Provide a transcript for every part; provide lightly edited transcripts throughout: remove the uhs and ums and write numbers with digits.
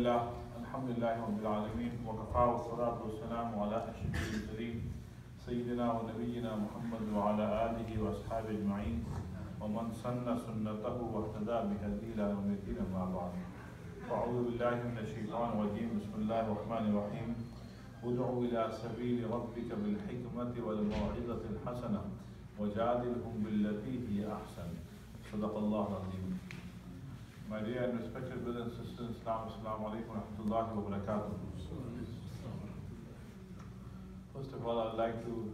لله الحمد لله رب العالمين وكفى والصلاة والسلام على أشرف المرسلين سيدنا ونبينا محمد وعلى آله وأصحابه أجمعين ومن سن سنته واهتدى بهديه إلى يوم الدين أما بعد فأعوذ بالله من الشيطان الرجيم بسم الله الرحمن الرحيم ادع إلى سبيل ربك بالحكمة والموعظة الحسنة وجادلهم بالتي هي أحسن صدق الله العظيم. My dear and respected brothers and sisters in Islam, Assalamu alaikum wa rahmatullahi wa barakatuh. First of all, I'd like to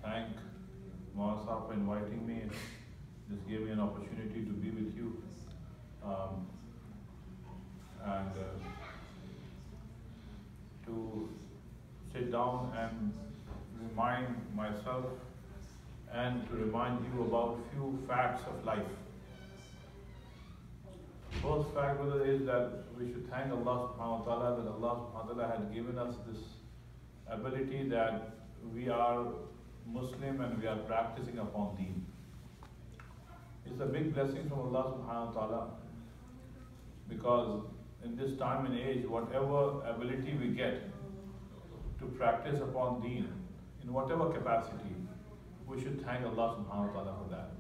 thank Mawasa for inviting me. This gave me an opportunity to be with you and to sit down and remind myself and to remind you about few facts of life. First fact, brother, is that we should thank Allah subhanahu wa ta'ala that Allah subhanahu wa ta'ala had given us this ability that we are Muslim and we are practicing upon deen. It's a big blessing from Allah subhanahu wa ta'ala because in this time and age, whatever ability we get to practice upon deen, in whatever capacity, we should thank Allah subhanahu wa ta'ala for that.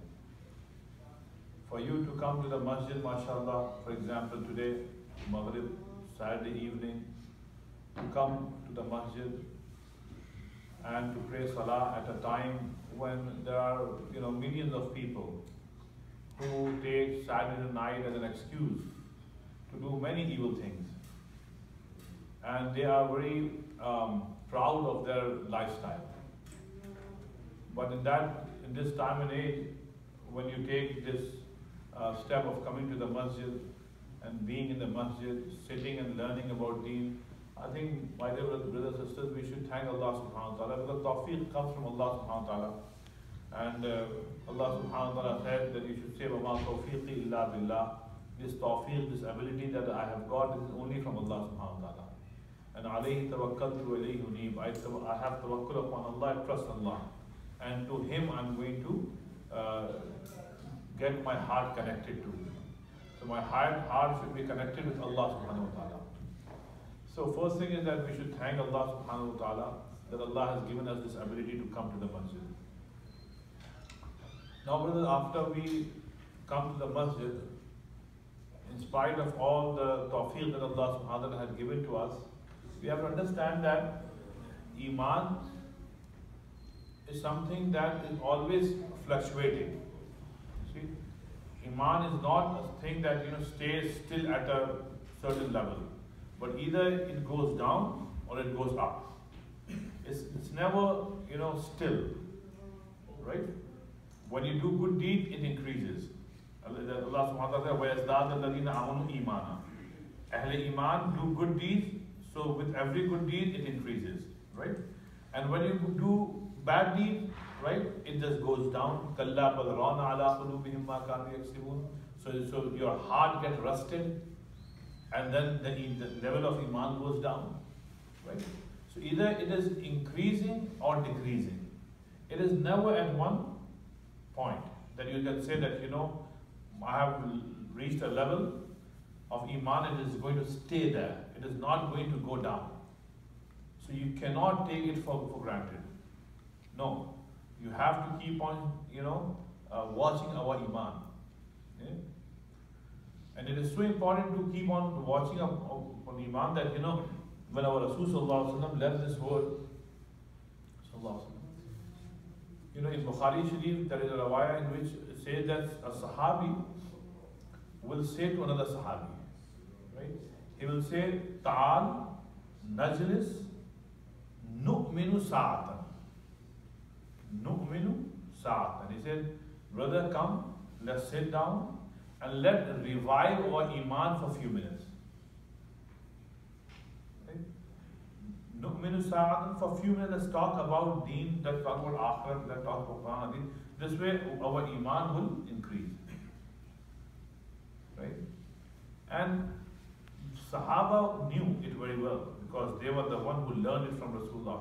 For you to come to the masjid, mashallah, for example, today, Maghrib, Saturday evening, to come to the masjid and to pray salah at a time when there are, millions of people who take Saturday night as an excuse to do many evil things. And they are very proud of their lifestyle. But in this time and age, when you take this step of coming to the masjid and being in the masjid, sitting and learning about deen, I think, my dear brothers and sisters, we should thank Allah subhanahu wa ta'ala because tawfiq comes from Allah subhanahu wa ta'ala. And Allah subhanahu wa ta'ala said that you should say, وَمَا تَوْفِيقِ إِلَّا بِاللَّهِ. This tawfiq, this ability that I have got is only from Allah subhanahu wa ta'ala. And عَلَيْهِ تَوَكَّلْتُ وَإِلَيْهِ أُنِيبُ. I have tawakkul upon Allah, I trust Allah. And to Him I'm going to get my heart connected to. So my heart should be connected with Allah subhanahu wa ta'ala. So first thing is that we should thank Allah subhanahu wa ta'ala that Allah has given us this ability to come to the masjid. Now brothers, after we come to the masjid, in spite of all the tawfiq that Allah subhanahu wa ta'ala has given to us, we have to understand that Iman is something that is always fluctuating. See, Iman is not a thing that stays still at a certain level, but either it goes down or it goes up. It's never still, right? When you do good deed, it increases. Allah subhanahu wa ta'ala says, وَيَزْدَادَ الَّذِينَ آمَنُوا إِيمَانًا. Ahle Iman do good deeds, so with every good deed it increases, right? And when you do bad deed, right, it just goes down. كَلَّا بَلْ رَانَ عَلَىٰ قُلُوبِهِمْ مَا كَانُوا يَكْسِبُونَ. So your heart gets rusted, and then the level of Iman goes down, right? So either it is increasing or decreasing. It is never at one point that you can say that, I have reached a level of Iman, it is going to stay there. It is not going to go down. So you cannot take it for granted. No, you have to keep on, watching our Iman. Okay? And it is so important to keep on watching on Iman that, when our Rasul sallallahu alaihi wasallam left this world, sallallahu alaihi wasallam, in Bukhari Sharif, there is a rawaya in which it says that a Sahabi will say to another Sahabi, right? He will say, Ta'al najlis nu'minu sa'atan. Nu'minu sa'atan. He said, brother, come, let's sit down and let's revive our Iman for a few minutes. Right? Nu'minu sa'atan, for a few minutes, let's talk about deen, let's talk about akhirah, let's talk about Quran, hadith. This way our Iman will increase. Right? And Sahaba knew it very well because they were the one who learned it from Rasulullah.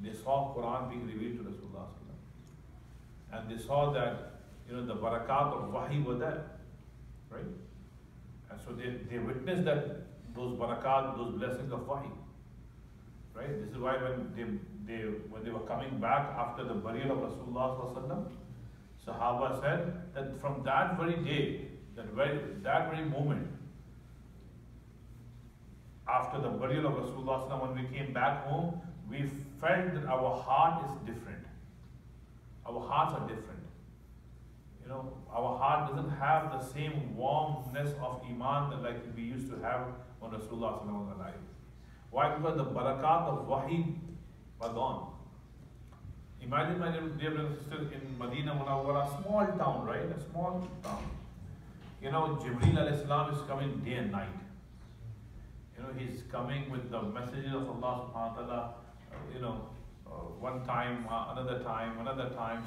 They saw Quran being revealed to Rasulullah. And they saw that the barakat of wahi were there. Right? And so they witnessed that those barakat, those blessings of wahi. Right? This is why when they were coming back after the burial of Rasulullah sallallahu alaihi wasallam, Sahaba said that from that very day, that very moment, after the burial of Rasulullah sallallahu alaihi wasallam, when we came back home, we felt that our heart is different. Our hearts are different. You know, our heart doesn't have the same warmness of iman that like we used to have when Rasulullah sallallahu alaihi wasallam was alive. Why? Because the barakat of wahi are gone. Imagine, my dear brothers and sisters, in Medina Munawwara, a small town, right? A small town. You know, Jibreel alayhi salam is coming day and night. You know, he's coming with the messages of Allah subhanahu wa ta'ala, you know, one time, another time,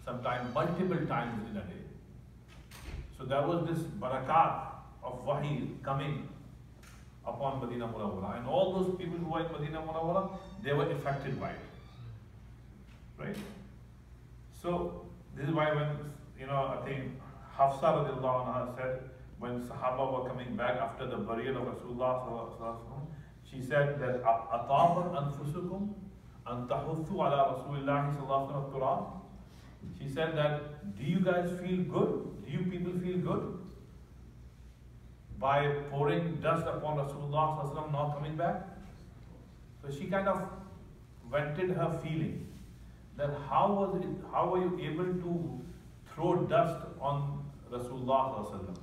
sometime multiple times in a day. So there was this barakat of wahi coming upon Medina Munawwara, and all those people who were in Medina Munawwara, they were affected by it. Right? So this is why when, you know, I think Hafsa radiallahu anha said, when Sahaba were coming back after the burial of Rasulullah sallallahu alaihi wasallam, she said that Atabar anfusukum an tahuthu ala Rasulillahi sallallahu alaihi wasallam. She said that, do you guys feel good? Do you people feel good by pouring dust upon Rasulullah sallallahu alaihi wasallam not coming back? So she kind of vented her feeling that how were you able to throw dust on Rasulullah sallallahu alaihi wasallam?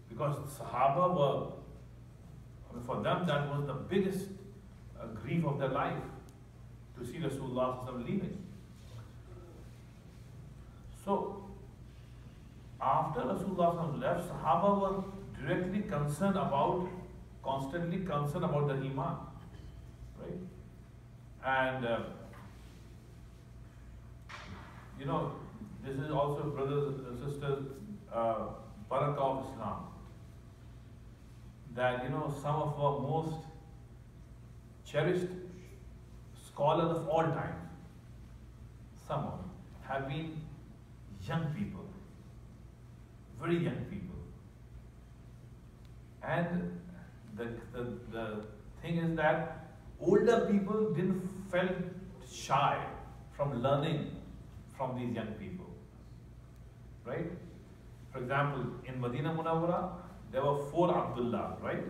Because Sahaba were, I mean, for them that was the biggest grief of their life, to see Rasulullah sallallahu alaihi wasallam leaving. So after Rasulullah sallallahu alaihi wasallam left, Sahaba were directly concerned about, constantly concerned about the iman, right? And you know, this is also, brothers and sisters, barakah of Islam. That, you know, some of our most cherished scholars of all time, some of them, have been young people, very young people. And the thing is that older people didn't felt shy from learning from these young people, right? For example, in Medina Munawwara, there were 4 Abdullah, right?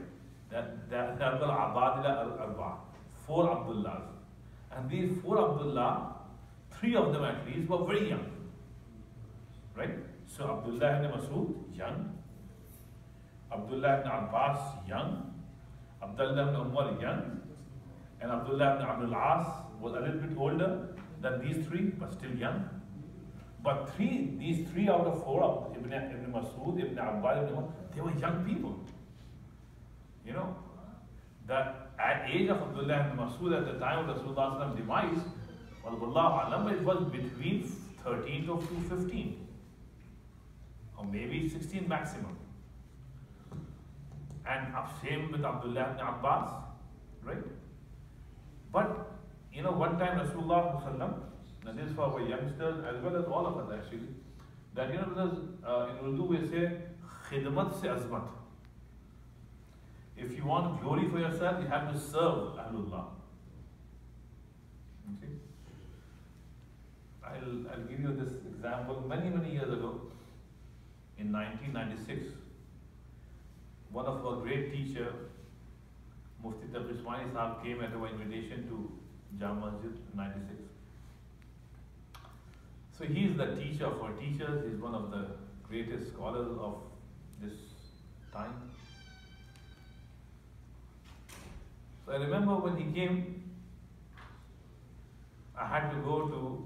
There were Abadila al-Arba, 4 Abdullahs. And these 4 Abdullah, 3 of them at least, were very young, right? So Abdullah ibn Masud, young. Abdullah ibn Abbas, young. Abdullah ibn Umar, young. And Abdullah ibn Abdul As was a little bit older than these 3, but still young. But these 3 out of 4, Ibn Masud, Ibn Abbas, Ibn Umar, they were young people. You know, that at age of Abdullah ibn Masud at the time of Rasulullah's demise, well, Wallahu Alam, it was between 13 to 15, or maybe 16 maximum. And same with Abdullah ibn Abbas, right? But, you know, one time Rasulullah sallallahu, now this is for our youngsters as well as all of us actually, that, you know, because in Urdu we say, khidmat se azmat. If you want glory for yourself, you have to serve Ahlullah. Okay? I'll give you this example. Many years ago, in 1996, one of our great teacher, Mufti Taqwa Ismaili Sahab, came at our invitation to Jama Masjid in 96. So he is the teacher of our teachers. He is one of the greatest scholars of this time. So I remember when he came, I had to go to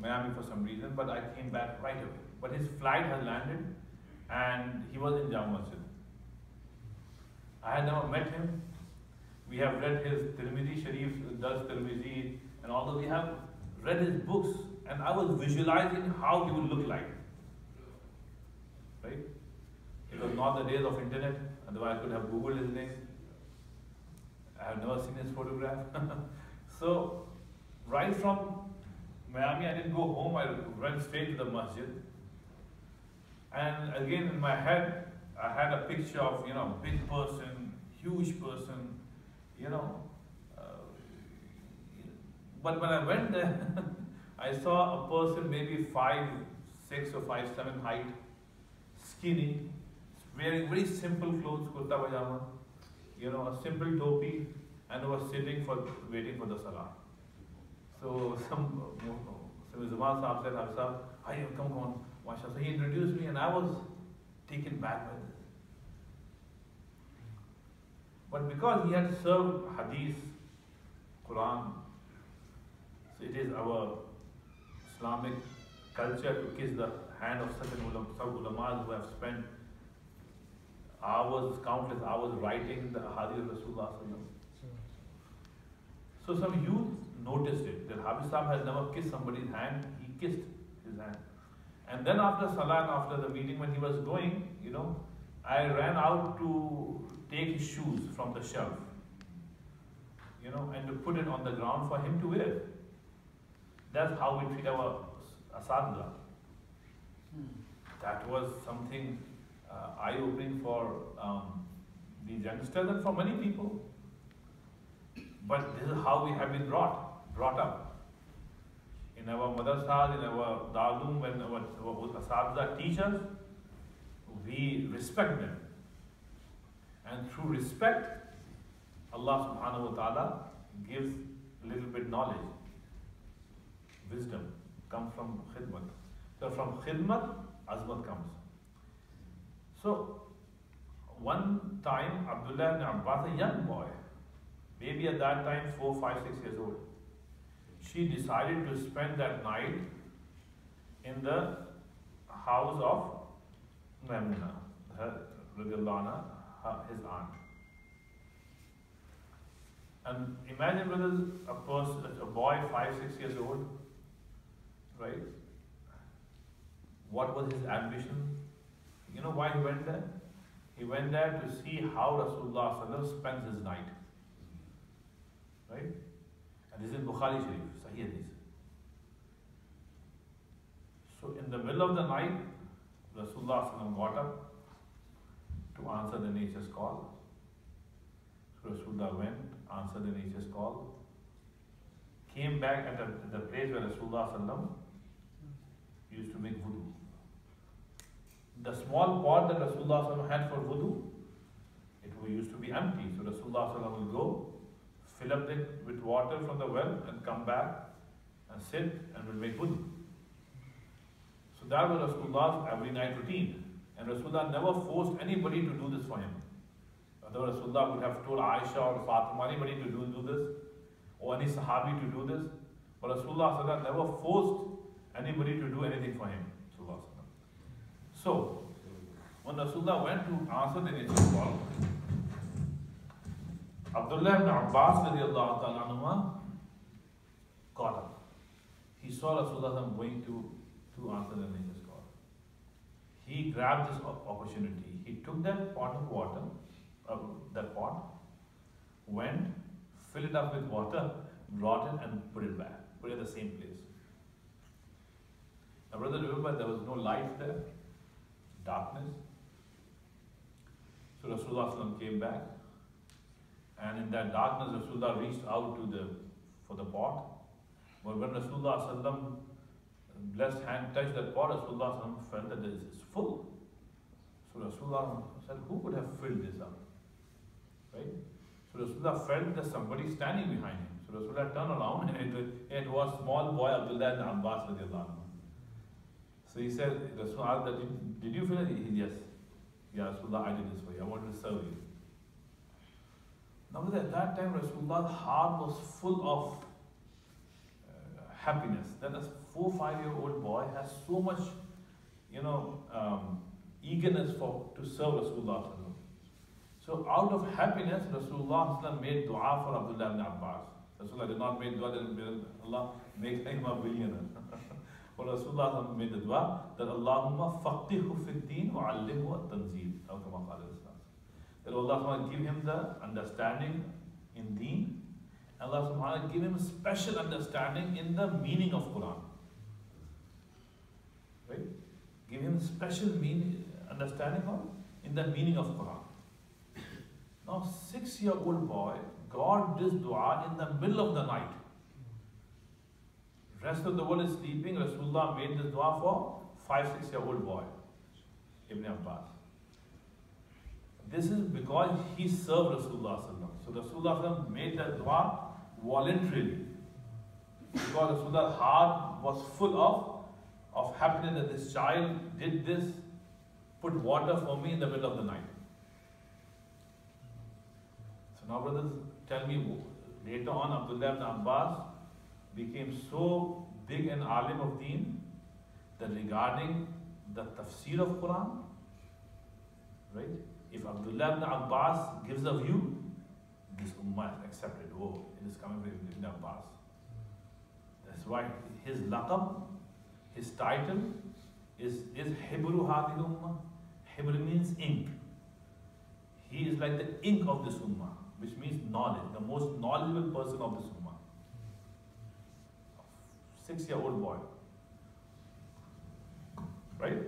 Miami for some reason, but I came back right away. But his flight had landed and he was in Jama Masjid. I had never met him. We have read his Tirmidhi Sharif, Dars Tirmidhi, and although we have read his books, and I was visualizing how he would look like. Right? It was not the days of internet, otherwise I could have Googled his name. I have never seen his photograph. So, right from Miami, I didn't go home, I went straight to the masjid. And again, in my head, I had a picture of, big person, huge person, you know. But when I went there, I saw a person maybe 5'6" or 5'7" height, skinny, wearing very simple clothes, kurta pajama, a simple topi, and was waiting for the salah. So some Zaman Sahib said, Habib Sahib, hi, come on, mashallah. So he introduced me and I was taken back by this. But because he had served Hadith, Quran, so it is our Islamic culture to kiss the hand of such ulamas who have spent hours, countless hours writing the Hadith of Rasulullah. So some youth noticed it, that Habib Sahib has never kissed somebody's hand, he kissed his hand. And then after Salah and after the meeting when he was going, I ran out to take his shoes from the shelf, and to put it on the ground for him to wear. That's how we treat our Asatidha. That was something eye-opening for these youngsters and for many people. But this is how we have been brought up. In our madrasas, in our darulum, when our Asatidha teach us, we respect them. And through respect, Allah subhanahu wa ta'ala gives a little bit knowledge. Wisdom comes from khidmat. So from khidmat, azmat comes. So one time, Abdullah ibn Abbas, a young boy, maybe at that time 4, 5, 6 years old, she decided to spend that night in the house of Maimuna, his aunt. And imagine whether a boy 5, 6 years old, right? What was his ambition? You know why he went there? He went there to see how Rasulullah spends his night. Right? And this is Bukhari Sharif, Sahih Hadith. So in the middle of the night, Rasulullah got up to answer the nature's call. So Rasulullah went, answered the nature's call, came back at the place where Rasulullah used to make wudu. The small pot that Rasulullah had for wudu, it used to be empty. So Rasulullah will go, fill up it with water from the well and come back and sit and will make wudu. So that was Rasulullah's every night routine. And Rasulullah never forced anybody to do this for him. Although Rasulullah would have told Aisha or Fatima, anybody to do this, or any Sahabi to do this, but Rasulullah never forced anybody to do anything for him. So, when Rasulullah went to answer the nature's call, Abdullah ibn Abbas got up. He saw Rasulullah going to answer the nature's call. He grabbed this opportunity. He took that pot of water, went, filled it up with water, brought it and put it back, put it at the same place. Now brother, remember there was no light there, darkness. So Rasulullah came back, and in that darkness Rasulullah reached out for the pot. But when Rasulullah blessed hand touched that pot, Rasulullah felt that it is full. So Rasulullah said, who could have filled this up? Right? So Rasulullah felt that somebody standing behind him. So Rasulullah turned around and it was small boy Abdullah ibn Abbas radiallahu anhu. So he said, Rasulullah, did you feel it? Yes. Yeah, Rasulullah, I did this for you. I wanted to serve you. Now at that time, Rasulullah's heart was full of happiness. That a 4, 5-year-old boy has so much, eagerness to serve Rasulullah. So out of happiness, Rasulullah made dua for Abdullah ibn Abbas. Rasulullah did not make dua that Allah make him a billionaire. But Rasulullah made the dua that Allahumma faqihhu fid deen wa allimhu at-tanzeel. That Allah give him the understanding in deen. Allah subhanahu give him special understanding in the meaning of Quran. Right? Give him special understanding of in the meaning of Quran. Now, 6-year-old boy got this dua in the middle of the night. Rest of the world is sleeping. Rasulullah made this dua for 5-6-year-old boy, Ibn Abbas. This is because he served Rasulullah. So Rasulullah made that dua voluntarily. Because Rasulullah's heart was full of happiness that this child did this, put water for me in the middle of the night. So now brothers, tell me, later on Abdullah ibn Abbas became so big an alim of deen that regarding the tafsir of Quran, right? If Abdullah ibn Abbas gives a view, this ummah accepted. Oh, it is coming from Ibn Abbas. That's why his laqab, his title is Hibru Hadil Ummah. Hibr means ink. He is like the ink of this ummah, which means knowledge, the most knowledgeable person of this ummah. 6-year-old boy. Right?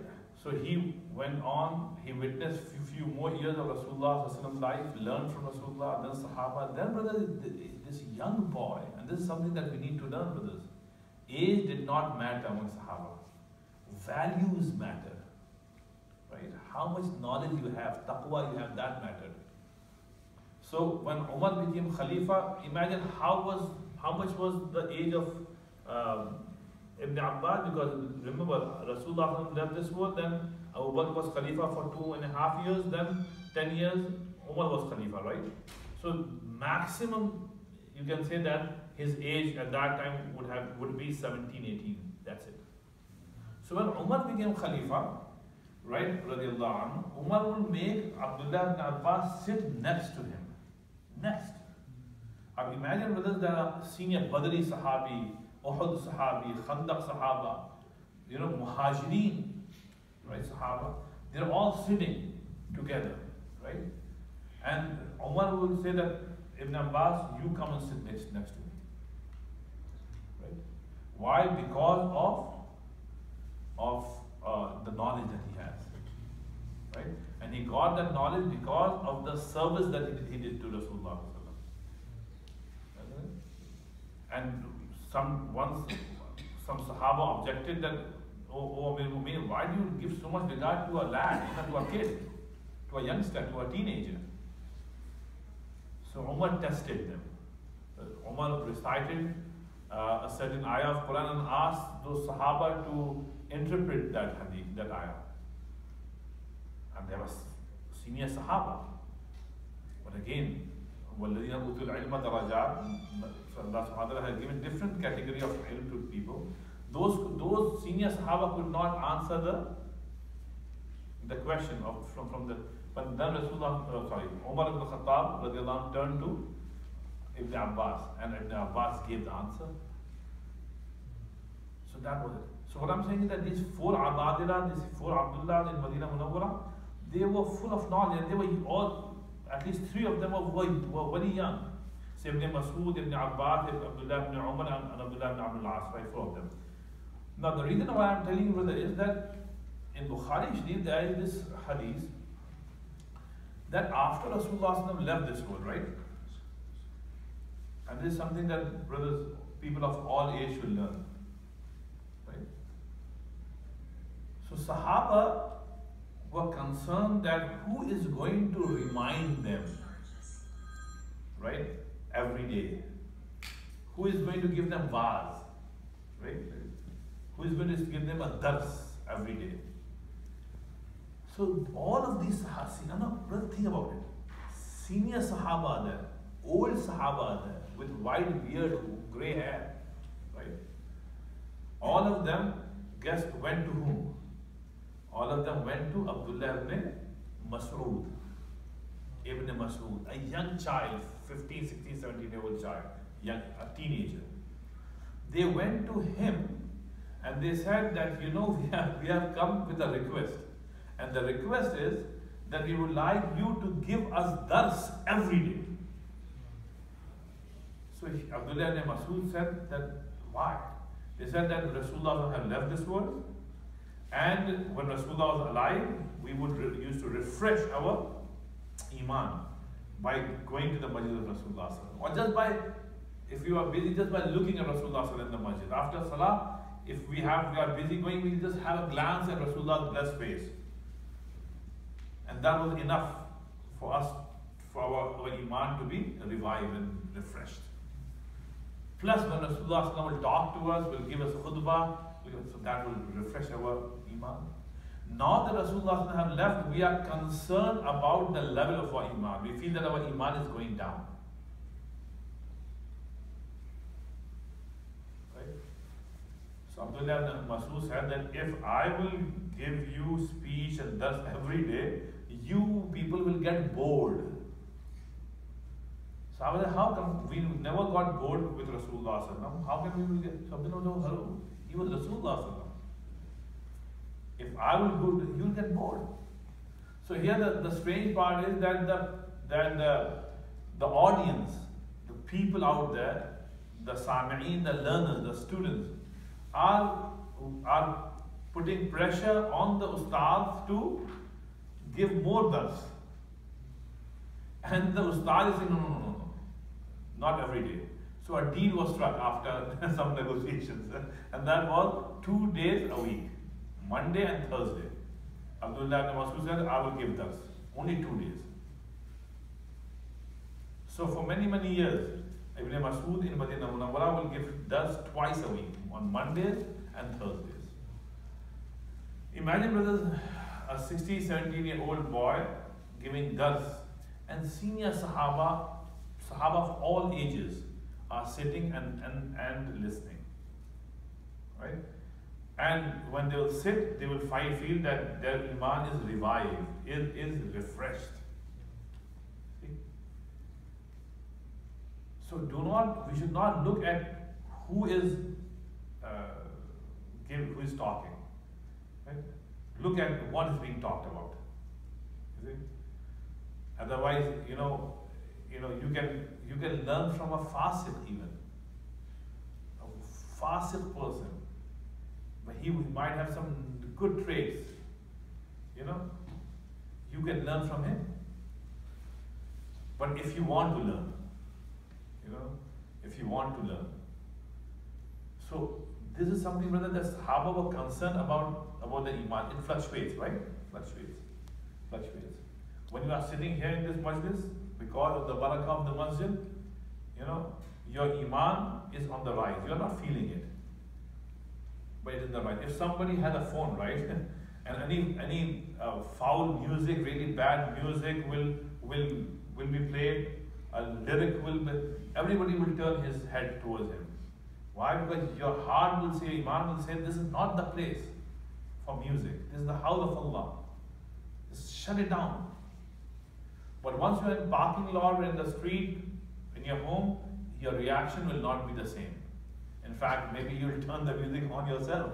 So he went on, he witnessed few more years of Rasulullah's life, learned from Rasulullah, then Sahaba. Then brother, this young boy, and this is something that we need to learn, brothers. Age did not matter among Sahaba. Values matter. Right? How much knowledge you have, taqwa you have, that mattered. So when Umar became Khalifa, imagine how much was the age of Ibn Abbas, because remember Rasulullah left this world, then Abu Bakr was Khalifa for 2.5 years, then 10 years Umar was Khalifa, right? So maximum you can say that his age at that time would be 17, 18. That's it. So when Umar became Khalifa, right, radiallahu anhu, Umar will make Abdullah ibn Abbas sit next to him. Next. Now imagine brothers, there are senior Badri Sahabi, Uhud Sahabi, Khandaq Sahaba, Muhajireen, right, Sahaba. They're all sitting together, right? And Umar will say that, Ibn Abbas, you come and sit next to me. Right? Why? Because of the knowledge that he has. Right? And he got that knowledge because of the service that he did to Rasulullah. And some Sahaba objected that, oh Amir, why do you give so much regard to a lad, to a kid, to a youngster, to a teenager? So Umar tested them. Umar recited a certain ayah of Quran and asked those Sahaba to interpret that hadith, that ayah. And there was senior Sahaba. But again, وَالَّذِينَ أُوتُوا الْعِلْمَ دَرَجَاتٍ, so Allah subhanahu wa ta'ala has given different category of ilm to people. Those senior Sahaba could not answer the question from the. But then Umar ibn Khattab radiallahu anhu turned to Ibn Abbas, and Ibn Abbas gave the answer. So that was it. So what I'm saying is that these 4 Abadillah, these 4 Abdullah in Madinah Munawwara, they were full of knowledge, and they were all, at least 3 of them were very young. So Ibn Mas'ud, Ibn Abbas, Abdullah ibn Umar, and Abdullah ibn Abdul As, right, 4 of them. Now the reason why I'm telling you, brother, is that in Bukhari Sharif there is this hadith that after Rasulullah left this world, right? And this is something that brothers, people of all age should learn. Right? So Sahaba were concerned that who is going to remind them, right, every day? Who is going to give them vaz, right? Who is going to give them a dars every day? So all of these Sahaba, no, brother, think about it. Senior Sahaba are there, old Sahaba are there, with white beard, grey hair, right? All of them, guess went to whom? All of them went to Abdullah ibn Mas'ud. Ibn Mas'ud, a young child, 15, 16, 17-year-old child, a teenager. They went to him and they said that, we have come with a request. And the request is that we would like you to give us dars every day. So Abdullah ibn Mas'ud said that, why? They said that Rasulullah had left this world, and when Rasulullah was alive, we would used to refresh our iman by going to the Masjid of Rasulullah sallallahu alaihi wasallam. Or just by, if you are busy, just by looking at Rasulullah sallallahu alaihi wasallam in the Masjid. After Salah, if we are busy going, we just have a glance at Rasulullah's blessed face. And that was enough for us, for our iman to be revived and refreshed. Plus, when Rasulullah sallallahu alaihi wasallam will talk to us, will give us khutbah, so that will refresh our iman. Now that Rasulullah have left, we are concerned about the level of our iman. We feel that our iman is going down. Right? So Abdullah ibn Mas'ud said that if I will give you speech and thus every day, you people will get bored. So I was like, how come we never got bored with Rasulullah? How can we get something? No, hello. He was Rasulullah. If I will go, you will get bored. So here the strange part is that the audience, the people out there, the sami'een, the learners, the students, are putting pressure on the ustad to give more dars. And the ustad is saying, no, not every day. So a deal was struck after some negotiations, and that was 2 days a week, Monday and Thursday. Abdullah ibn Mas'ud said, I will give dars, only 2 days. So for many years, Ibn Mas'ud in Madinah Munawwara will give dars twice a week, on Mondays and Thursdays. Imagine, brothers, a 16, 17-year-old boy giving dars, and senior Sahaba of all ages are sitting and listening. Right? And when they will sit, they will feel that their iman is revived, is refreshed. See? So we should not look at who is talking. Right? Look at what is being talked about. You see? Otherwise, you can learn from a fasiq even. A fasiq person. But he might have some good traits. You can learn from him. But if you want to learn, So this is something, brother, that Sahaba were concerned about the iman. It fluctuates, right? Fluctuates. When you are sitting here in this majlis, because of the barakah of the masjid, your iman is on the rise. You are not feeling it, but it is the rise. If somebody had a phone, right, and any foul music, really bad music will be played, a lyric everybody will turn his head towards him. Why? Because your heart will say, iman will say, this is not the place for music. This is the house of Allah. Just shut it down. But once you are in parking lot or in the street, in your home, your reaction will not be the same. In fact, maybe you will turn the music on yourself,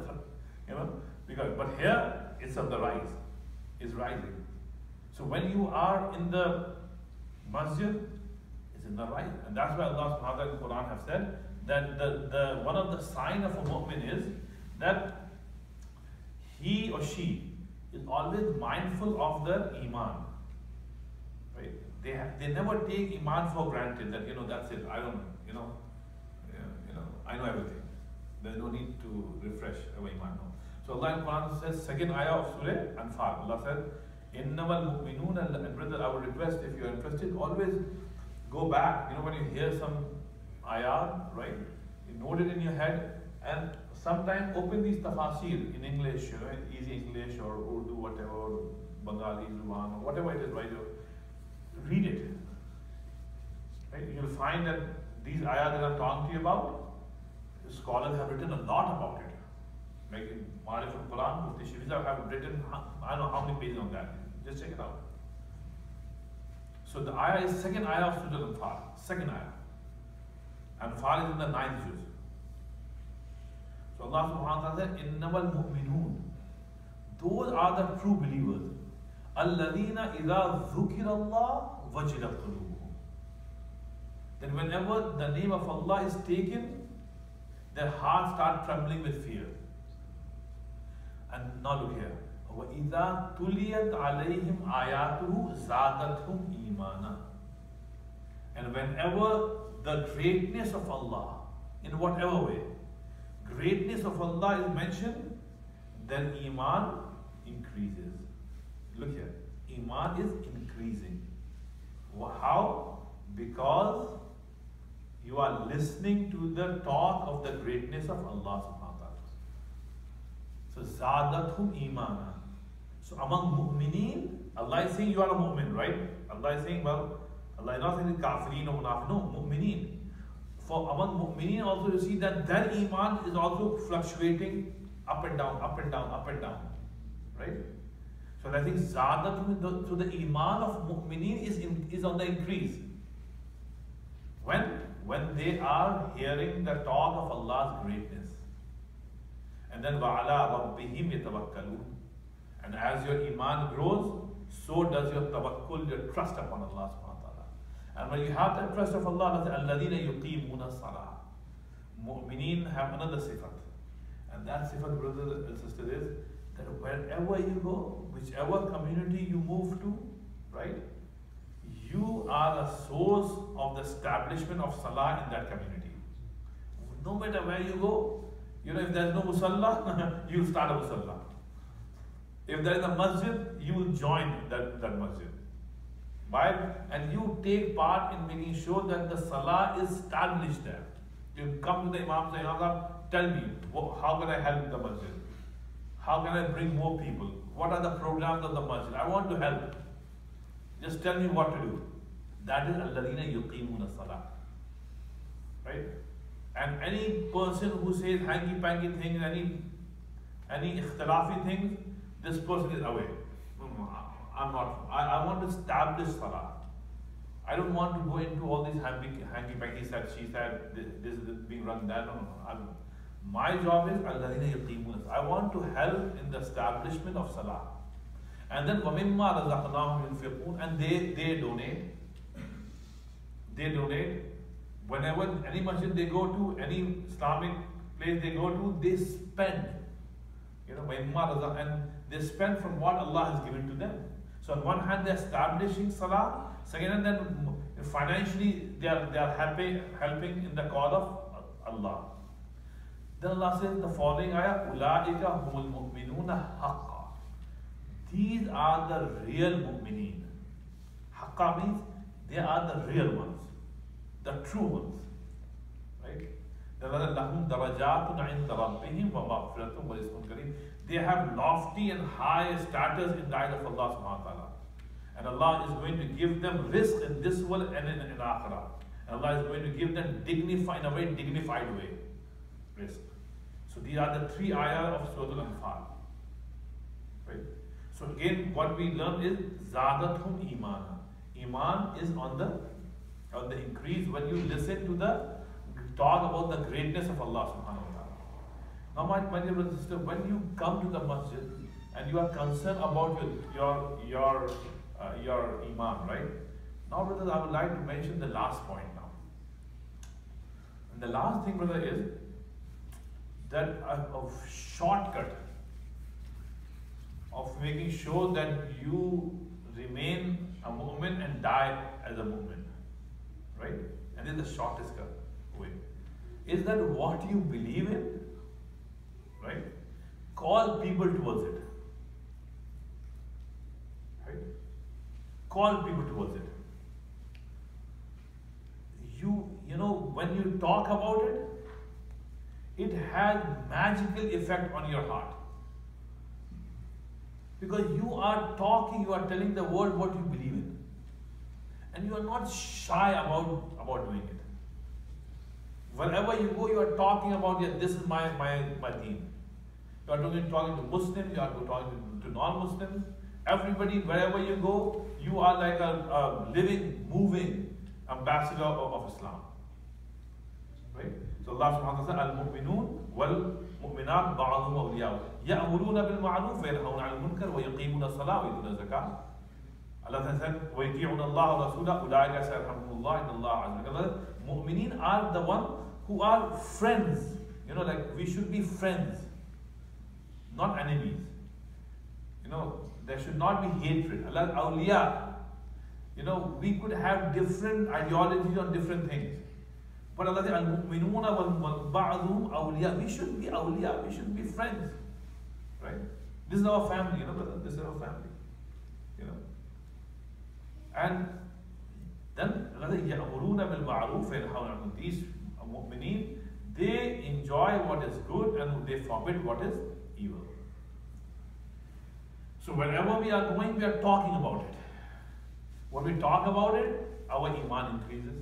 but here it's on the rise, it's rising. So when you are in the masjid, it's in the rise, and that's why Allah subhanahu wa ta'ala in the Quran have said that the one of the sign of a mu'min is that he or she is always mindful of their iman. Right? They never take iman for granted that that's it. I don't I know everything. There's no need to refresh our iman. No. So Allah in Quran says, second ayah of Surah Anfal. Allah said, "Innamal mu'minuna," and brother, I would request, if you are interested, always go back. When you hear some ayah, right? You note it in your head, and sometime open these tafasir in English, easy English or Urdu, whatever, or Bengali, Zuban, or whatever it is, right? Read it. Right? You'll find that these ayah that I'm talking to you about, scholars have written a lot about it. Like in Ma'arif al-Quran, Mufti Shiriza have written, I don't know how many pages on that. Just check it out. So the ayah is second ayah of Surah Anfal. Second ayah. Anfal is in the 9th juz. So Allah subhanahu wa ta'ala said, "Innamal mu'minun." Those are the true believers. Alladhina idha dhukirallah wajilat qulubuhum. Then whenever the name of Allah is taken, their hearts start trembling with fear. And now look here. وَإِذَا تُلِيَتْ عَلَيْهِمْ آيَاتُهُ زَادَتْهُمْ إِيمَانًا. And whenever the greatness of Allah, in whatever way, greatness of Allah is mentioned, then Iman increases. Look here, Iman is increasing. How? Because you are listening to the talk of the greatness of Allah subhanahu wa ta'ala. So Zadathum Imana. So among mu'mineen, Allah is saying you are a mu'min, right? Allah is saying, well, Allah is not saying kafirin or munafiqeen, no, mu'mineen. For among mu'mineen also you see that their Iman is also fluctuating up and down, up and down, up and down. Right? So I think Zadathum, so the Iman of mu'mineen is on the increase. When they are hearing the talk of Allah's greatness. And then وَعَلَىٰ رَبِّهِمْ يَتَوَكَّلُونَ. And as your Iman grows, so does your tawakkul, your trust upon Allah subhanahu wa ta'ala. And when you have that trust of Allah, الَّذِينَ يُقِيمُونَ الصَّلَاةَ. Mu'mineen have another sifat. And that sifat, brothers and sisters, is that wherever you go, whichever community you move to, right? You are a source of the establishment of salah in that community. No matter where you go, you know, if there is no musalla, you will start a musalla. If there is a masjid, you will join that masjid. Right? And you take part in making sure that the salah is established there. You come to the Imam, say, Imam, tell me, how can I help the masjid? How can I bring more people? What are the programs of the masjid? I want to help. Just tell me what to do. That is alladhina yuqimuna salah. Right? And any person who says hanky-panky things, any ikhtilafi things, this person is away. I'm not. I want to establish salah. I don't want to go into all these hanky-panky said, she said, this is being run that. No. My job is alladhina yuqimuna. I want to help in the establishment of salah. And then وَمِمَّا رَزَقْنَاهُمْ يُنْفِقُونَ. And they donate. They donate. Whenever any masjid they go to, any Islamic place they go to, they spend. You know, and they spend from what Allah has given to them. So on one hand, they're establishing salah. Second, and then financially they are helping in the cause of Allah. Then Allah says the following ayah: أُولَٰئِكَ هُمُ الْمُؤْمِنُونَ حَقًّا. These are the real mu'mineen. Haqqa means they are the real ones, the true ones. Right? They have lofty and high status in the eyes of Allah subhanahu wa ta'ala. And Allah is going to give them rizq in this world and in akhirah. And Allah is going to give them in a very dignified way. Rizq. So these are the three ayahs of Surah Al-Anfal. Right? So again, what we learn is Zadathum Imana. Iman is on the increase when you listen to the talk about the greatness of Allah subhanahu wa ta'ala. Now my dear brother and sister, when you come to the masjid and you are concerned about your Iman, right? Now brothers, I would like to mention the last point now. And the last thing, brother, is that a shortcut of making sure that you remain a mu'min and die as a mu'min, right? And this is the shortest way. Is that what you believe in, right? Call people towards it, right? Call people towards it. You know, when you talk about it, it has magical effect on your heart. Because you are talking, you are telling the world what you believe in. And you are not shy about doing it. Wherever you go, you are talking about, yeah, this is my deen. You are talking to Muslims, you are talking to non-Muslims. Everybody, wherever you go, you are like a living, moving ambassador of Islam. Right? So Allah subhanahu wa ta'ala says, Al-Mu'minun wal-Mu'minat ba'adhum awliyaw. Ya'muruna bil-ma'ruf wa yanhawna 'anil munkar wa yuqimuna as-salata wa yutuna az-zakah. Allah said, wa yuti'una Allah wa rasulahu ulaika sayarhamuhumullah inna Allah 'azza wa jalla. Mu'mineen are the one who are friends. You know, like we should be friends, not enemies. there should not be hatred. Allah awliya. We could have different ideologies on different things. But Allah says, al-mu'minuna wal-ba'dhum awliya. We should be awliya, we should be friends. Right? This is our family, brother. This is our family. And then Allah says, ya'muruna bil-ma'ruf wa yanhauna 'anil munkar. These mu'mineen, they enjoy what is good and they forbid what is evil. So wherever we are going, we are talking about it. When we talk about it, our iman increases.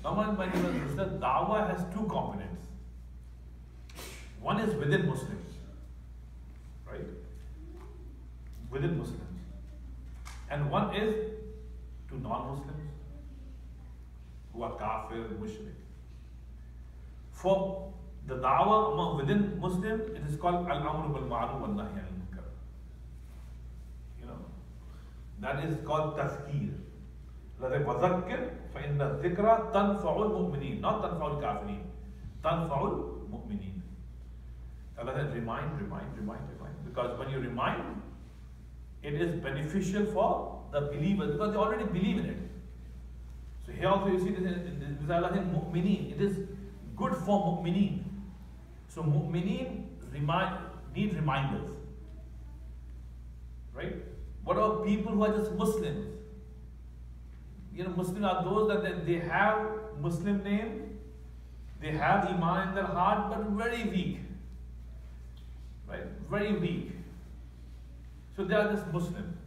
Now, my dear sister, Dawah has two components. One is within Muslims, right? Within Muslims. And one is to non-Muslims who are kafir, mushrik. For the Dawah within Muslims, it is called al-amru bil ma'ruf wa nahy anil munkar. That is called tazkir. وَذَكِّرْ فَإِنَّ الذِّكْرَ تَنْفَعُ الْمُؤْمِنِينَ. Not تَنْفَعُ الْكَافِرِينَ. تَنْفَعُ الْمُؤْمِنِينَ. Allah said, remind. Because when you remind, it is beneficial for the believers because they already believe in it. So here also you see this Allah said mu'mineen. It is good for mu'mineen. So mu'mineen need reminders. Right? What about people who are just Muslims? Muslims are those that they have Muslim name, they have iman in their heart, but very weak. Right? Very weak. So they are just Muslim.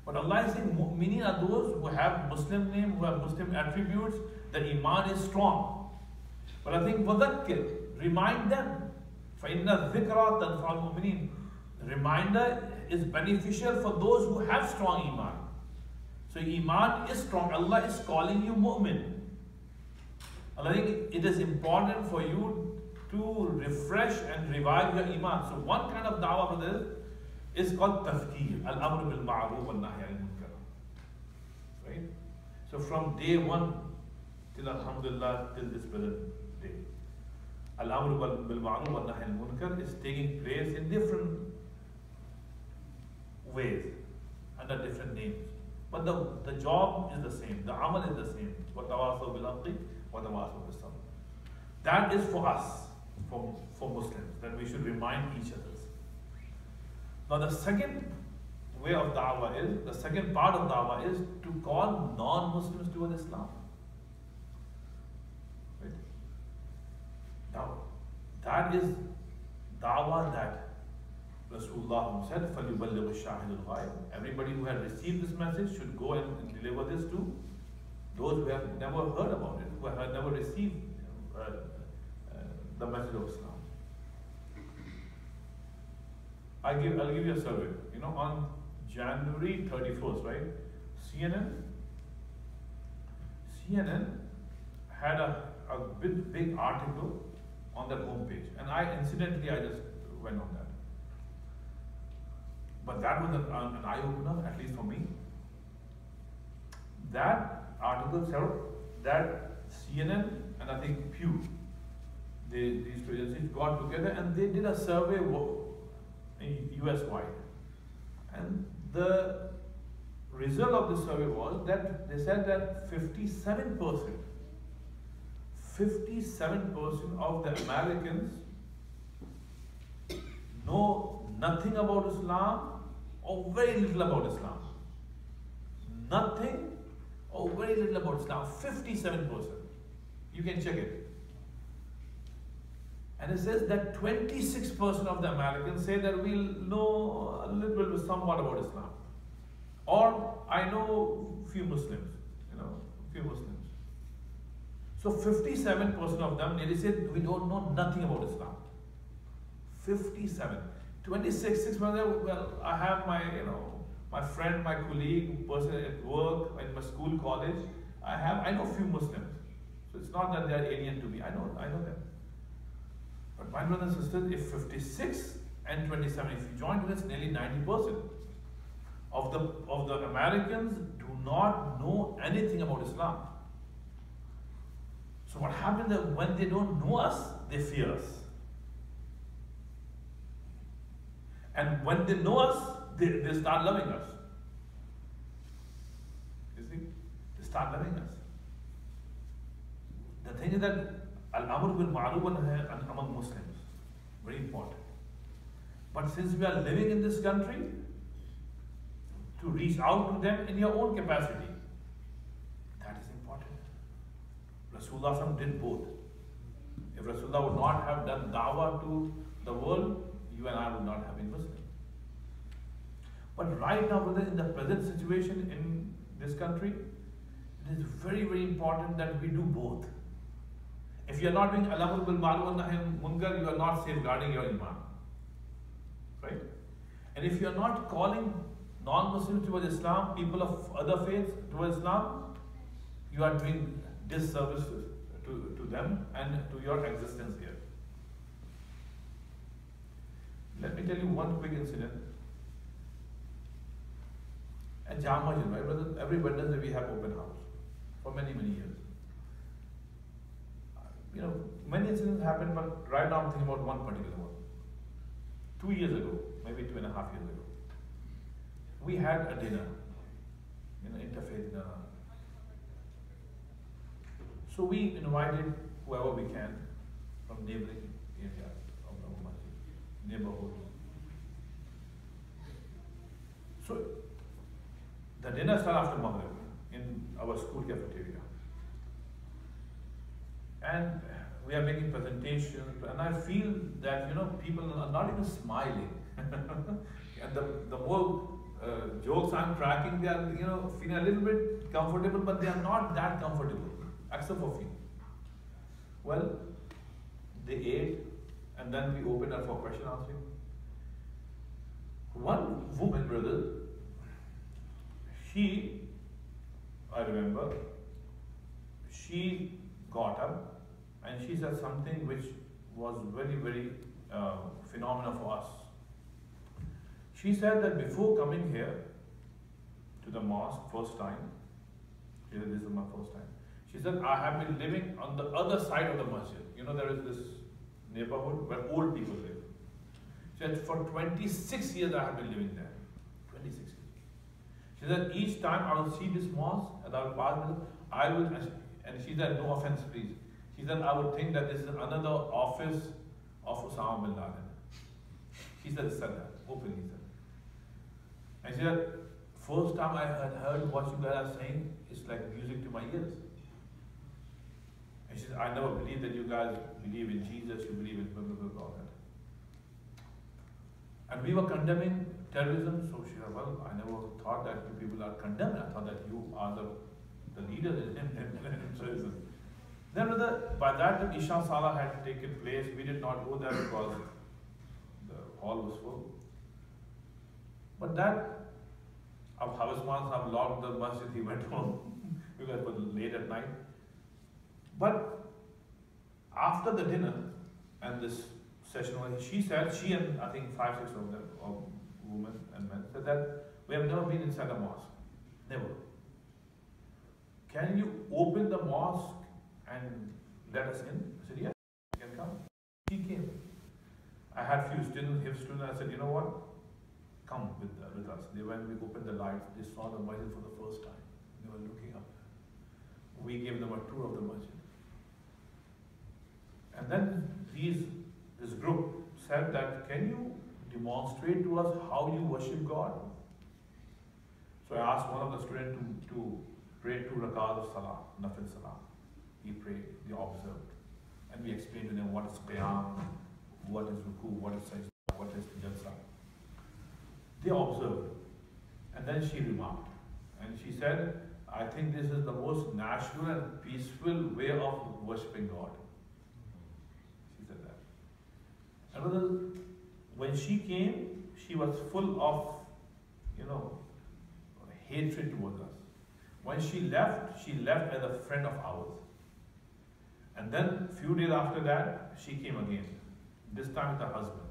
But Allah is saying mu'mineen are those who have Muslim name, who have Muslim attributes, the iman is strong. But I think وَذَكِّرْ, remind them. فَإِنَّ الذِّكْرَ تَنْفَعُ الْمُؤْمِنِينَ. Reminder is beneficial for those who have strong iman. So iman is strong. Allah is calling you mu'min. Allah think it is important for you to refresh and revive your iman. So one kind of da'wah for this is called tafkir, al-amru bil ma'ruf wa nahy anil munkar. Right? So from day one till alhamdulillah till this present day, al-amru bil ma'ruf wa nahy anil munkar is taking place in different ways under different names. But the job is the same, the amal is the same. وَتَوَاصَوْا بِالْحَقِّ وَتَوَاصَوْا بِالصَّبْرِ. That is for us, for Muslims, that we should remind each other. Now the second way of da'wah is, the second part of da'wah is to call non-Muslims towards Islam. Right? Now, that is da'wah that Rasulullah said, فَلْيُبَلِّغُ الشَّاهِدُ الْغَائِبُ. Everybody who had received this message should go and deliver this to those who have never heard about it, who have never received the message of Islam. I'll give you a survey. On January 31st, right? CNN had a big article on their homepage, and I just went on that. But that was an eye-opener, at least for me. That article said that CNN and I think Pew, these two agencies got together and they did a survey US-wide. And the result of the survey was that they said that 57% of the Americans know nothing about Islam or very little about Islam. Nothing or very little about Islam. 57%. You can check it. And it says that 26% of the Americans say that we know a little bit, somewhat about Islam. Or I know few Muslims, few Muslims. So 57% of them nearly said we don't know nothing about Islam. 57. 26%, well, I have my friend, my colleague, person at work, in my school, college. I know few Muslims. So it's not that they are alien to me. I know them. But my brothers and sisters, if 56 and 27, if you join together, it's nearly 90% of the Americans do not know anything about Islam. So what happens is when they don't know us, they fear us. And when they know us, they start loving us. You see? They start loving us. The thing is that Al-Amr bil Ma'ruf among Muslims, very important. But since we are living in this country, to reach out to them in your own capacity, that is important. Rasulullah did both. If Rasulullah would not have done dawah to the world, you and I would not have been Muslim. But right now, brother, in the present situation in this country, it is very, very important that we do both. If you are not doing al-amr bil ma'ruf wa nahy anil munkar, you are not safeguarding your iman. Right? And if you are not calling non-Muslims towards Islam, people of other faiths towards Islam, you are doing disservice to them and to your existence here. Let me tell you one quick incident. At Jam Masjid, right, brother? Every Wednesday we have open house for many, many years. You know, many incidents happen, but right now I'm thinking about one particular one. 2 years ago, maybe 2.5 years ago, we had a dinner, interfaith dinner. So we invited whoever we can from neighboring areas of the Masjid, neighborhood. So the dinner started after Maghrib in our school cafeteria. And we are making presentations, and I feel that, people are not even smiling. And the more jokes I'm cracking, they are, feeling a little bit comfortable, but they are not that comfortable, except for few. Well, they ate, and then we opened up for question answering. One woman, brother, I remember, she got up and she said something which was very, very phenomenal for us. She said that before coming here to the mosque first time, she said, this is my first time. She said, I have been living on the other side of the masjid. There is this neighborhood where old people live. She said, for 26 years I have been living there. 26 years. She said, each time I will see this mosque and I will pass it, and she said, no offense please. She said, I would think that this is another office of Osama bin Laden. She said that, openly said. And she said, first time I had heard what you guys are saying, it's like music to my ears. And she said, I never believed that you guys believe in Jesus, you believe in blah, blah, blah, all that. And we were condemning terrorism, so she said, well, I never thought that you people are condemned. I thought that you are the leaders in terrorism. Then by that time, Isha Salah had taken place. We did not go there because the hall was full. But that, our housemans have locked the masjid, he went home because it was late at night. But after the dinner and this session, she said, she and I think 5, 6 of them, of women and men, said that we have never been inside a mosque. Never. Can you open the mosque and let us in? I said, yes, you can come. He came. I had few students, hip students, I said, you know what? Come with us. When we opened the lights, they saw the masjid for the first time. They were looking up. We gave them a tour of the masjid. And then this group said that, can you demonstrate to us how you worship God? So I asked one of the students to pray 2 rakats of salah, nafil salah. He prayed, we observed. And we explained to them what is qiyam, what is ruku, what is sajda, what is jalsa. They observed. And then she remarked. And she said, I think this is the most natural and peaceful way of worshipping God. She said that. And when she came, she was full of, hatred towards us. When she left as a friend of ours. And then few days after that, she came again. This time with her husband.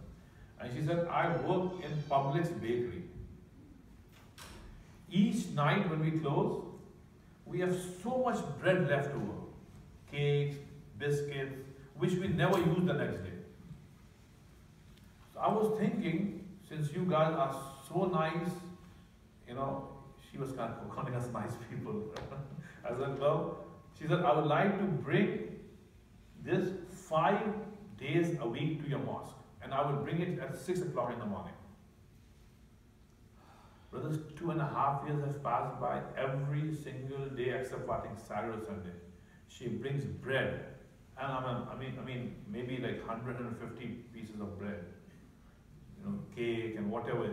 And she said, I work in Publix bakery. Each night when we close, we have so much bread left over. Cakes, biscuits, which we never use the next day. So I was thinking, since you guys are so nice, she was kind of calling us nice people. I said, well, she said, I would like to bring this 5 days a week to your mosque, and I will bring it at 6 o'clock in the morning. Brothers, 2.5 years have passed by. Every single day except I think Saturday or Sunday, she brings bread, and I mean maybe like 150 pieces of bread, cake and whatever.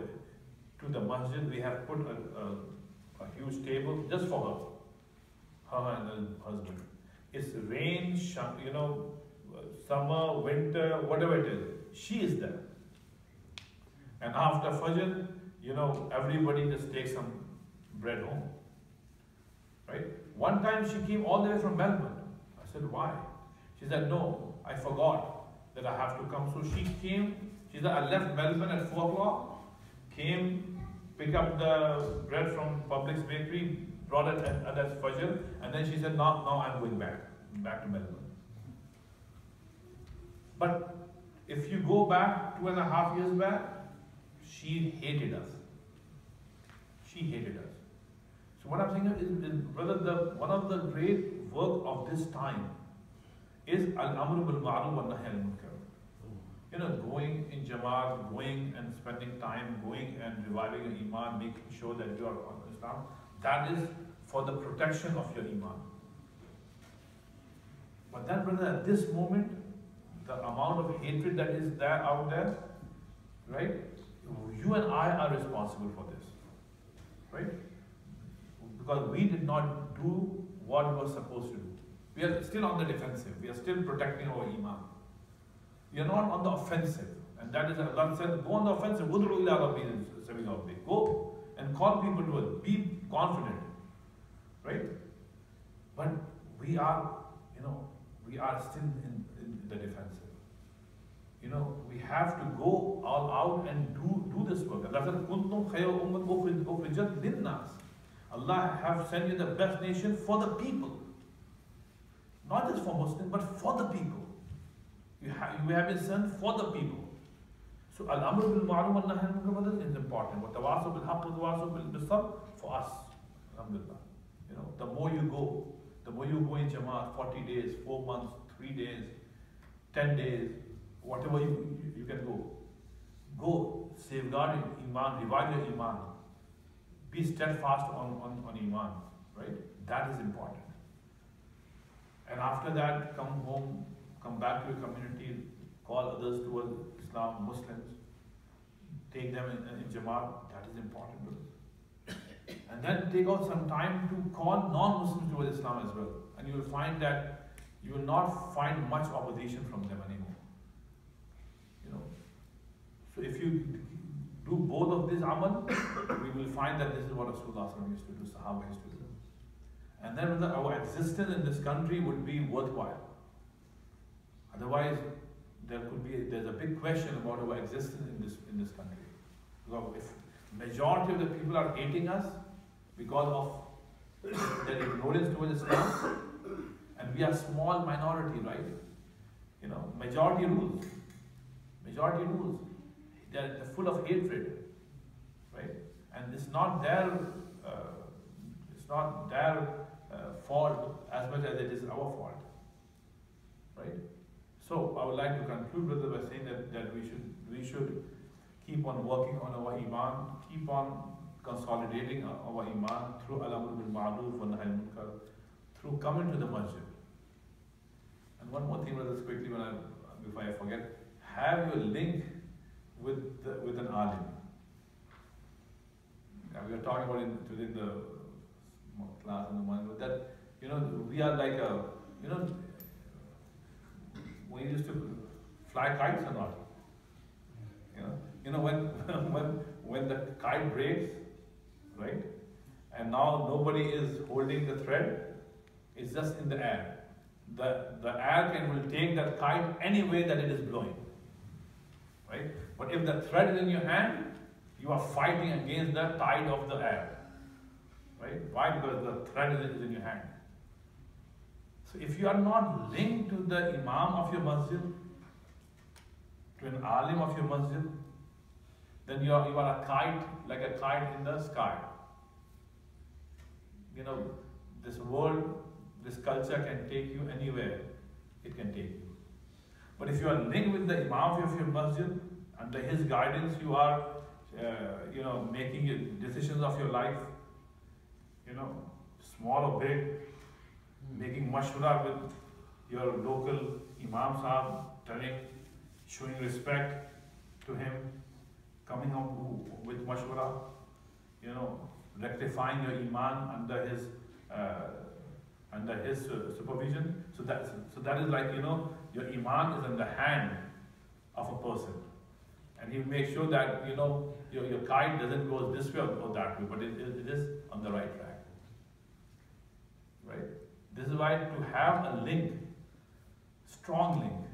To the masjid, we have put a huge table just for her and her husband. It's rain, summer, winter, whatever it is, she is there. And after Fajr, everybody just takes some bread home. Right? One time she came all the way from Melbourne. I said, why? She said, no, I forgot that I have to come. So she came, she said, I left Melbourne at 4 o'clock, came, picked up the bread from Publix Bakery, brought it at Fajr, and then she said, now I'm going back to Melbourne. But if you go back 2.5 years back, she hated us. She hated us. So what I'm saying is brother, one of the great work of this time is al-amru bil ma'ruf wa nahy anil munkar. Going in Jamaat, going and spending time, going and reviving your iman, making sure that you are on Islam, that is for the protection of your iman. But then brother, at this moment, the amount of hatred that is there out there, right? You and I are responsible for this, right? Because we did not do what we were supposed to do. We are still on the defensive. We are still protecting our iman. We are not on the offensive. And that is, Allah said, go on the offensive. Go and call people to it. Be confident, right? But we are still in the defensive. We have to go all out and do this work. Allah said, Kuntum khayra ummatin ukhrijat linnas. Allah have sent you the best nation for the people. Not just for Muslims, but for the people. You have been sent for the people. So al-amru bil ma'ruf wa nahy anil munkar is important. Wa tawasaw bil haqq wa tawasaw bil sabr for us. Alhamdulillah. The more you go in Jamaat, 40 days, 4 months, 3 days, 10 days, whatever you can go. Go, safeguard your iman, revive your iman. Be steadfast on iman, right? That is important. And after that, come home, come back to your community, call others towards Islam, Muslims, take them in Jamaat. That is important. And then take out some time to call non-Muslims towards Islam as well. And you will find that you will not find much opposition from them anymore. So if you do both of these amal, we will find that this is what Rasulullah used to do, Sahaba used to do. And then our existence in this country would be worthwhile. Otherwise, there's a big question about our existence in this country. Because if majority of the people are hating us because of their ignorance towards Islam, and we are small minority, right? Majority rules. Majority rules. They're full of hatred, right? And it's not their fault as much as it is our fault, right? So I would like to conclude, brother, by saying that we should keep on working on our iman, keep on consolidating our iman through al-amru bil ma'ruf wa nahy anil munkar, through coming to the masjid. And one more thing, brothers, quickly before I forget, have your link with an alim. We were talking about it today in the class in the morning, that we are like we used to fly kites or not. When the kite breaks, right, and now nobody is holding the thread, it's just in the air. The air will take that kite any way that it is blowing, right? But if the thread is in your hand, you are fighting against the tide of the air, right? Why? Because the thread is in your hand. So if you are not linked to the imam of your masjid, to an alim of your masjid, then you are a kite, like a kite in the sky. You know, this world, this culture can take you anywhere. It can take you. But if you are linked with the Imam of your masjid, under his guidance, you are, making decisions of your life, small or big, making mashwara with your local Imam Sahib, showing respect to him, coming up with mashwara, rectifying your iman under his supervision. So that is like, your iman is in the hand of a person, and he will make sure that your kite doesn't go this way or that way, but it is on the right track. Right? This is why to have a link, strong link,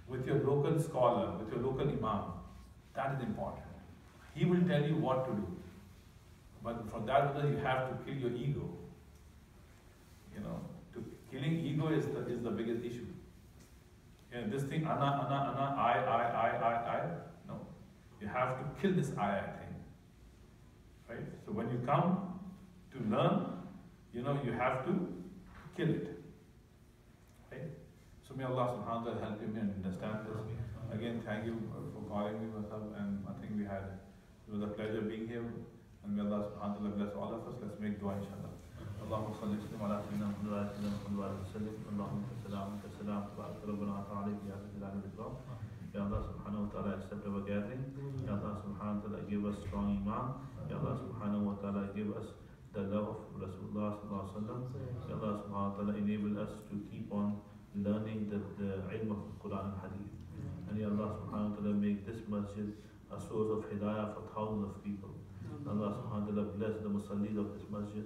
with your local scholar, with your local imam, that is important. He will tell you what to do. But for that, you have to kill your ego. Killing ego is the biggest issue. This thing, ana, I. No. You have to kill this I thing. Right? So when you come to learn, you have to kill it. Right? So may Allah subhanahu wa ta'ala help me understand this. Again, thank you for calling me, and I think it was a pleasure being here. And may Allah subhanahu wa ta'ala bless all of us. Let's make dua, inshallah. اللهم صل وسلم على سيدنا محمد وعلى آله وسلم. اللهم سلام تبارك ربنا وتعالى يا ذا الجلال والإكرام. Ya Allah subhanahu wa ta'ala, accept our gathering. Ya Allah subhanahu wa ta'ala, give us strong iman. Ya Allah subhanahu wa ta'ala, give us the love of Rasulullah sallallahu alaihi wasallam. Ya Allah subhanahu wa ta'ala, enable us to keep on learning the ilm of the Quran and Hadith. And Ya Allah subhanahu wa ta'ala, make this masjid a source of hidayah for thousands of people. Allah subhanahu wa ta'ala, bless the musallis of this masjid.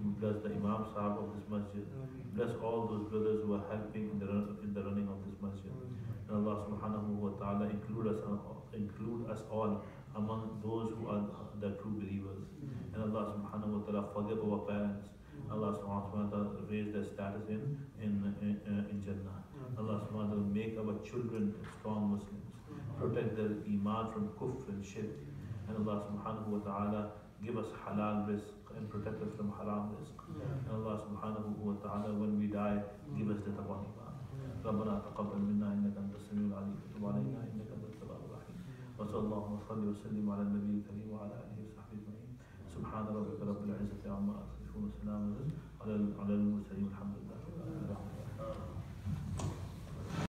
Bless the Imam Sahib of this masjid. Bless all those brothers who are helping in the running of this masjid. And Allah subhanahu wa ta'ala include us all among those who are the true believers. And Allah subhanahu wa ta'ala forgive our parents. Allah subhanahu wa ta'ala raise their status in Jannah. Allah subhanahu wa ta'ala make our children strong Muslims. Protect their iman from kufr and shirk. And Allah subhanahu wa ta'ala give us halal rizq and protect us from haram rizq. And Allah subhanahu wa ta'ala, when we die, give us the taqwa iman. ربنا تقبل منا انك انت السميع العليم وتب علينا انك انت التواب الرحيم وصلى الله وسلم وسلم على النبي الكريم وعلى اله وصحبه اجمعين سبحان ربك رب العزه عما يصفون وسلام على المرسلين الحمد لله.